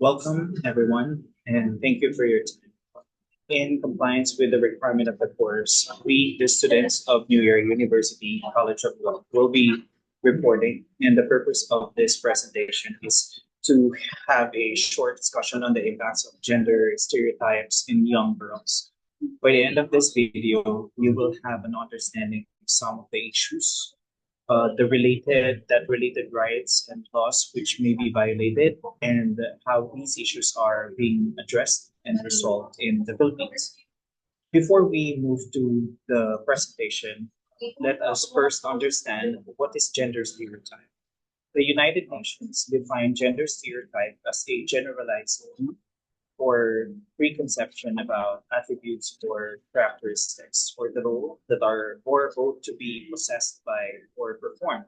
Welcome, everyone, and thank you for your time. In compliance with the requirement of the course, we, the students of New Year University College of Law, will be reporting, and the purpose of this presentation is to have a short discussion on the impacts of gender stereotypes in young girls. By the end of this video, you will have an understanding of some of the issues related rights and laws which may be violated and how these issues are being addressed and resolved in the Philippines. Before we move to the presentation, let us first understand what is gender stereotype. The United Nations define gender stereotype as a generalized or preconception about attributes or characteristics or the role that are or ought to be possessed by or performed.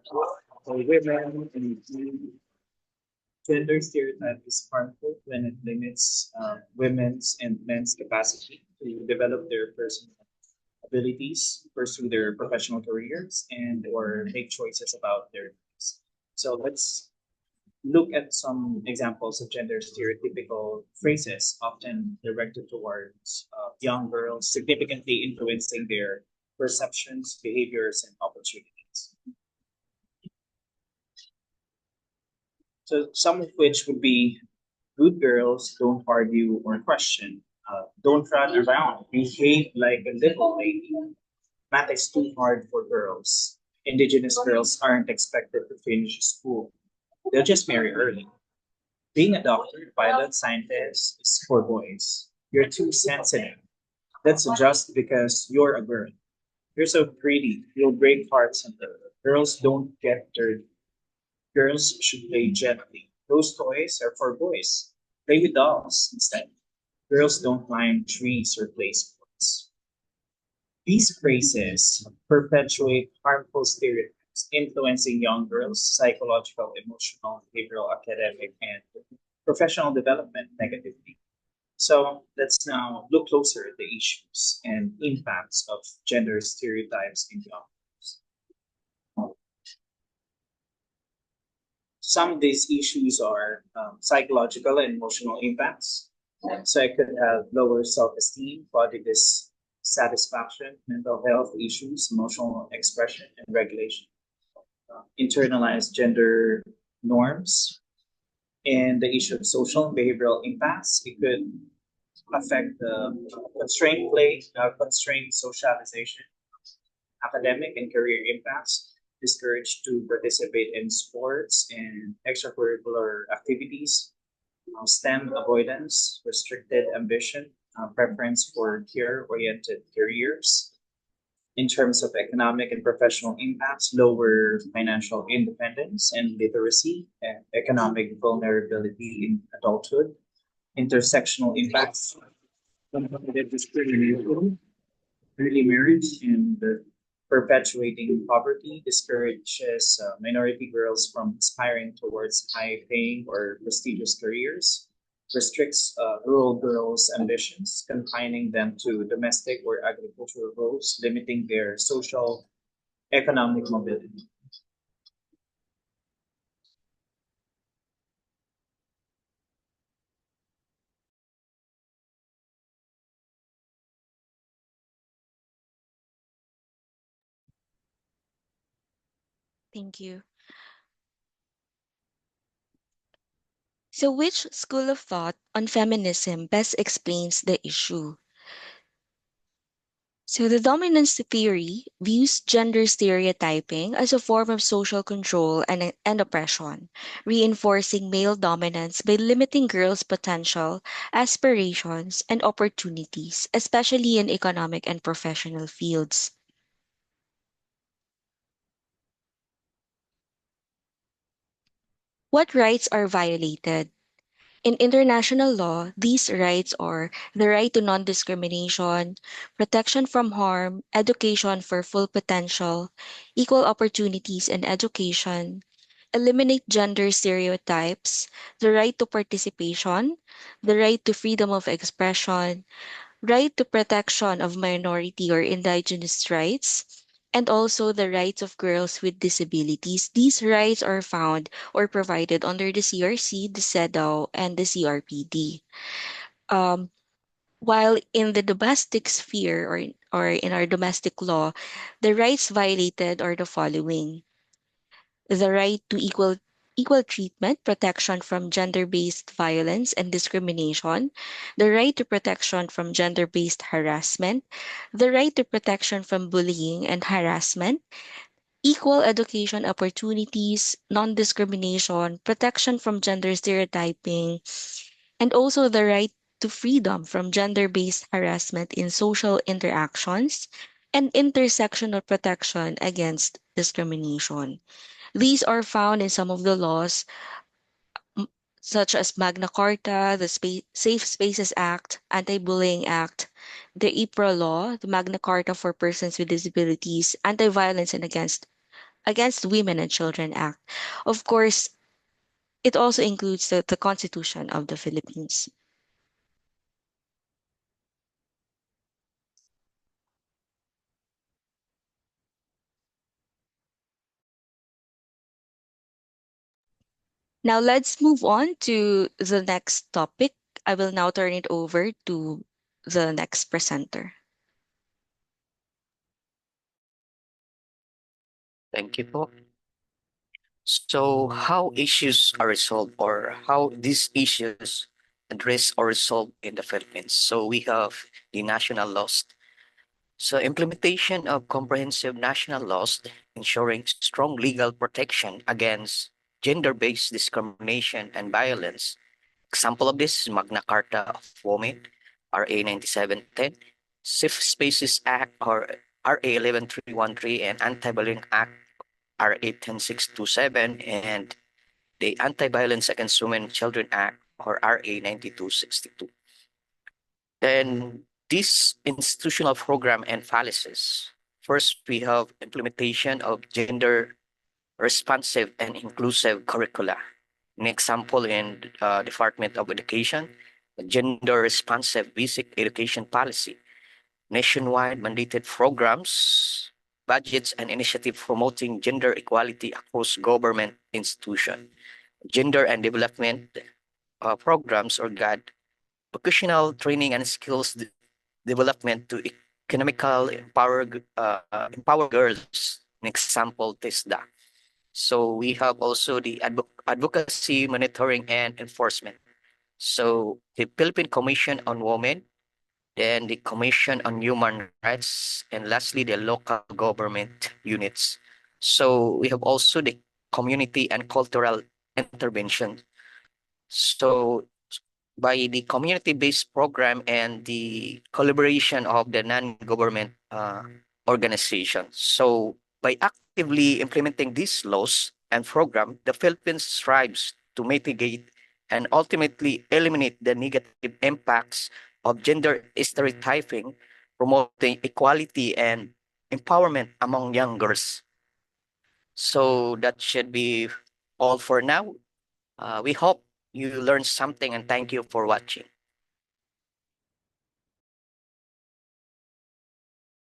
For women and gender stereotype is harmful when it limits women's and men's capacity to develop their personal abilities, pursue their professional careers, and or make choices about their lives. So let's look at some examples of gender stereotypical phrases often directed towards young girls, significantly influencing their perceptions, behaviors, and opportunities. So, some of which would be good girls don't argue or question, don't run around, behave like a little lady. Math is too hard for girls. Indigenous girls aren't expected to finish school, they'll just marry early. Being a doctor, pilot, scientist is for boys. You're too sensitive. That's just because you're a girl. You're so pretty. You'll break hearts and girls don't get dirty. Girls should play gently. Those toys are for boys. Play with dolls instead. Girls don't climb trees or play sports. These phrases perpetuate harmful stereotypes, influencing young girls' psychological, emotional, behavioral, academic, and professional development negatively. So let's now look closer at the issues and impacts of gender stereotypes in young girls. Some of these issues are psychological and emotional impacts. So it could have lower self-esteem, body dissatisfaction, mental health issues, emotional expression and regulation, internalized gender norms, and the issue of social and behavioral impacts. It could affect the constrained play, constrained socialization, academic and career impacts, discouraged to participate in sports and extracurricular activities, STEM avoidance, restricted ambition, preference for career-oriented careers. In terms of economic and professional impacts, lower financial independence and literacy, and economic vulnerability in adulthood, intersectional impacts, competitive discrimination, early marriage, and perpetuating poverty discourages minority girls from aspiring towards high paying or prestigious careers, restricts rural girls' ambitions, confining them to domestic or agricultural roles, limiting their social economic mobility. Thank you. So, which school of thought on feminism best explains the issue? So, the dominance theory views gender stereotyping as a form of social control and oppression, reinforcing male dominance by limiting girls' potential, aspirations, and opportunities, especially in economic and professional fields. What rights are violated? In international law, these rights are the right to non discrimination, protection from harm, education for full potential, equal opportunities in education, eliminate gender stereotypes, the right to participation, the right to freedom of expression, right to protection of minority or indigenous rights, and also the rights of girls with disabilities. These rights are found or provided under the CRC, the CEDAW, and the CRPD. Um, while in the domestic sphere or in our domestic law, the rights violated are the following: the right to equal treatment, protection from gender-based violence and discrimination, the right to protection from gender-based harassment, the right to protection from bullying and harassment, equal education opportunities, non-discrimination, protection from gender stereotyping, and also the right to freedom from gender-based harassment in social interactions, and intersectional protection against discrimination. These are found in some of the laws, m- such as Magna Carta, the Safe Spaces Act, Anti-Bullying Act, the IPRA law, the Magna Carta for Persons with Disabilities, Anti-Violence and Against Women and Children Act. Of course, it also includes the Constitution of the Philippines. Now let's move on to the next topic. I will now turn it over to the next presenter. Thank you po. So, how issues are resolved or how these issues addressed or resolved in the Philippines? So, we have the national laws. So, implementation of comprehensive national laws ensuring strong legal protection against gender-based discrimination and violence. Example of this is Magna Carta of Women, RA 9710, Safe Spaces Act or RA 11313, and Anti-Bullying Act RA 10627, and the Anti-Violence Against Women and Children Act or RA 9262. Then this institutional program and policies. First, we have implementation of gender responsive and inclusive curricula. An example in Department of Education, the gender responsive basic education policy, nationwide mandated programs, budgets, and initiative promoting gender equality across government institutions, gender and development programs or GAD, vocational training and skills development to economical empower girls. An example, TESDA. So we have also the advocacy, monitoring, and enforcement. So the Philippine Commission on Women, then the Commission on Human Rights, and lastly, the local government units. So we have also the community and cultural intervention. So by the community-based program and the collaboration of the non-government organizations. So by actively implementing these laws and program, the Philippines strives to mitigate and ultimately eliminate the negative impacts of gender stereotyping, promoting equality and empowerment among young girls. So that should be all for now. We hope you learned something and thank you for watching.